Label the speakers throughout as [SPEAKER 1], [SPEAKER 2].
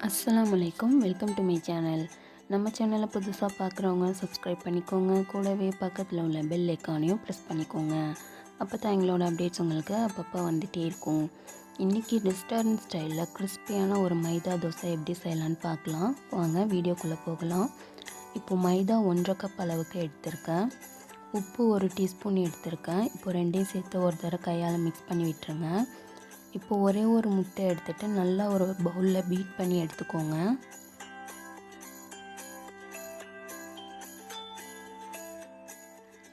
[SPEAKER 1] அஸ்ஸலாமுஅலைக்கும். Welcome to my channel. நம்ம சேனலை புதுசாக பார்க்குறவங்க சப்ஸ்கிரைப் பண்ணிக்கோங்க. கூடவே பக்கத்தில் உள்ள பெல் ஐக்கானையும் ப்ரெஸ் பண்ணிக்கோங்க. அப்போ தான் எங்களோட அப்டேட்ஸ் உங்களுக்கு அப்பப்போ வந்துகிட்டே இருக்கும். இன்றைக்கி ரெஸ்டாரண்ட் ஸ்டைலில் கிறிஸ்பியான ஒரு மைதா தோசை எப்படி செய்யலான்னு பார்க்கலாம். வாங்க வீடியோக்குள்ளே போகலாம். இப்போது மைதா 1.5 கப் அளவுக்கு எடுத்திருக்கேன். உப்பு 1 டீஸ்பூன் எடுத்திருக்கேன். இப்போ ரெண்டையும் சேர்த்து ஒரு தடவை கையால் மிக்ஸ் பண்ணி விட்டுருங்க. இப்போ ஒரே ஒரு முட்டை எடுத்துகிட்டு நல்லா ஒரு பவுலில் பீட் பண்ணி எடுத்துக்கோங்க.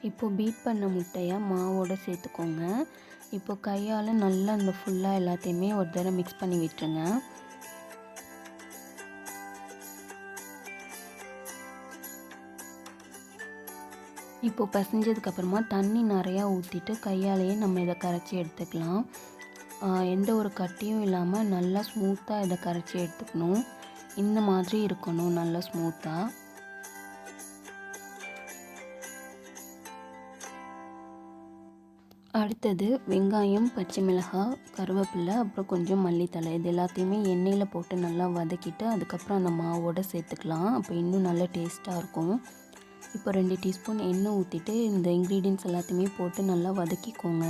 [SPEAKER 1] இப்போ பீட் பண்ண முட்டையை மாவோடு சேர்த்துக்கோங்க. இப்போ கையால் நல்லா இந்த ஃபுல்லாக எல்லாத்தையுமே ஒரு தடவை மிக்ஸ் பண்ணி விட்டுருங்க. இப்போ பிசைஞ்சதுக்கப்புறமா தண்ணி நிறையா ஊற்றிட்டு கையாலேயே நம்ம இதை கரைச்சி எடுத்துக்கலாம். எந்த ஒரு கட்டியும் இல்லாமல் நல்லா ஸ்மூத்தாக இதை கரைச்சி எடுத்துக்கணும். இந்த மாதிரி இருக்கணும், நல்லா ஸ்மூத்தாக. அடுத்தது வெங்காயம், பச்சை மிளகாய், கருவேப்பிலை, அப்புறம் கொஞ்சம் மல்லித்தழை இது எல்லாத்தையுமே எண்ணெயில் போட்டு நல்லா வதக்கிட்டு அதுக்கப்புறம் அந்த மாவோடு சேர்த்துக்கலாம். அப்போ இன்னும் நல்லா டேஸ்ட்டாக இருக்கும். இப்போ 2 டீஸ்பூன் எண்ணெய் ஊற்றிட்டு இந்த இன்க்ரீடியன்ட்ஸ் எல்லாத்தையுமே போட்டு நல்லா வதக்கிக்கோங்க.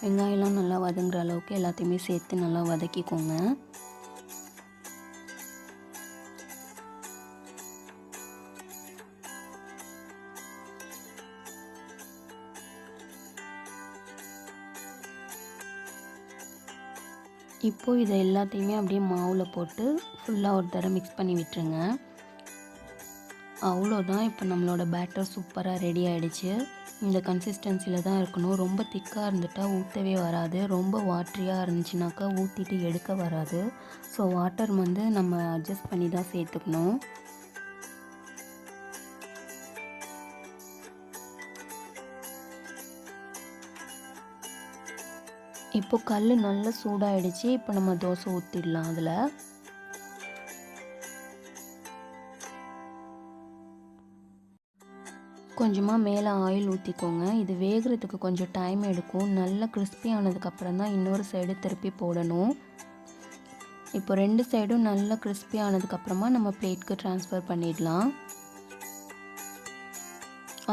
[SPEAKER 1] வெங்காயம்லாம் நல்லா வதங்குற அளவுக்கு எல்லாத்தையுமே சேர்த்து நல்லா வதக்கிக்கோங்க. இப்போது இதை எல்லாத்தையுமே அப்படியே மாவில் போட்டு ஃபுல்லாக ஒரு தடவை மிக்ஸ் பண்ணி விட்டுருங்க. அவ்வளோதான். இப்போ நம்மளோட பேட்டர் சூப்பராக ரெடி ஆகிடுச்சு. இந்த கன்சிஸ்டன்சியில் தான் இருக்கணும். ரொம்ப திக்காக இருந்துட்டால் ஊற்றவே வராது. ரொம்ப வாட்டரியாக இருந்துச்சுனாக்கா ஊற்றிட்டு எடுக்க வராது. ஸோ வாட்டர் நம்ம அட்ஜஸ்ட் பண்ணி தான் சேர்த்துக்கணும். இப்போ கல் நல்லா சூடாகிடுச்சு. இப்போ நம்ம தோசை ஊற்றிடலாம். அதில் கொஞ்சமாக மேலே ஆயில் ஊற்றிக்கோங்க. இது வேகிறதுக்கு கொஞ்சம் டைம் எடுக்கும். நல்லா கிறிஸ்பி ஆனதுக்கப்புறம் தான் இன்னொரு சைடு திருப்பி போடணும். இப்போ 2 சைடும் நல்லா கிறிஸ்பி ஆனதுக்கப்புறமா நம்ம பிளேட்க்கு ட்ரான்ஸ்ஃபர் பண்ணிடலாம்.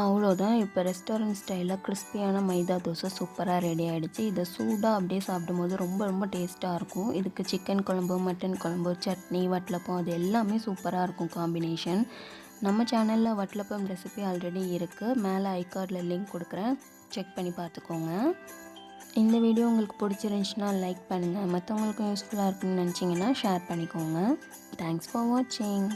[SPEAKER 1] அவ்வளோதான். இப்போ ரெஸ்டாரண்ட் ஸ்டைலில் கிறிஸ்பியான மைதா தோசை சூப்பராக ரெடி ஆகிடுச்சு. இதை சூடாக அப்படியே சாப்பிடும்போது ரொம்ப ரொம்ப டேஸ்ட்டாக இருக்கும். இதுக்கு சிக்கன் குழம்பு, மட்டன் குழம்பு, சட்னி, வட்டலப்பம் அது எல்லாமே சூப்பராக இருக்கும் காம்பினேஷன். நம்ம சேனலில் வட்டலப்பம் ரெசிபி ஆல்ரெடி இருக்குது. மேலே ஐகார்டில் லிங்க் கொடுக்குறேன், செக் பண்ணி பார்த்துக்கோங்க. இந்த வீடியோ உங்களுக்கு பிடிச்சிருந்துச்சுன்னா லைக் பண்ணுங்கள். மற்றவங்களுக்கும் யூஸ்ஃபுல்லாக இருக்குன்னு நினச்சிங்கன்னா ஷேர் பண்ணிக்கோங்க. தேங்க்ஸ் ஃபார் வாட்சிங்.